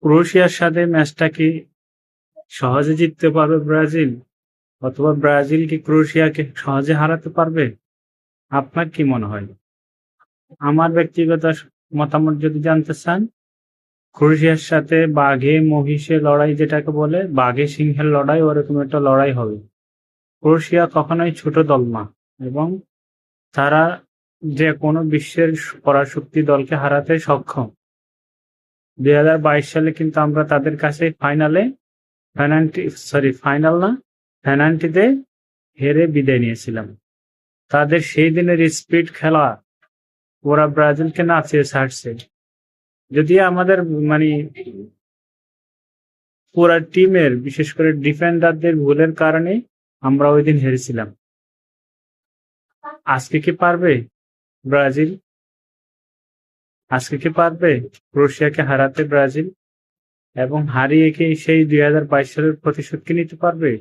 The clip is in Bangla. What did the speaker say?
ক্রোয়েশিয়ার সাথে ম্যাচটা কি সহজে জিততে পারবে ব্রাজিল? অথবা ব্রাজিল কি ক্রোয়েশিয়াকে সহজে হারাতে পারবে? আপনার কি মনে হয়? আমার ব্যক্তিগত মতামত যদি জানতে চান, ক্রোয়েশিয়ার সাথে বাঘে মহিষে লড়াই যেটাকে বলে, বাঘে সিংহের লড়াই, ওরকম একটা লড়াই হবে। ক্রোয়েশিয়া কখনোই ছোট দল না এবং তারা যে কোনো বিশ্বের পরাশক্তি দলকে হারাতে সক্ষম। 2022 সালে কিন্তু আমরা তাদের কাছে পেনাল্টিতে হেরে বিদায় নিয়েছিলাম। তাদের সেই দিনের স্পিড খেলা ওরা ব্রাজিলকে নাচিয়ে ছাড়ছে। যদি আমাদের মানে পুরা টিমের বিশেষ করে ডিফেন্ডারদের ভুলের কারণে আমরা ওই দিন হেরেছিলাম। আজকে কি পারবে ব্রাজিল? আজকে কি পারবে ক্রোয়েশিয়াকে হারাতে ব্রাজিল? এবং হারিয়ে কি সেই 2022 সালের প্রতিশোধ কি নিতে পারবে?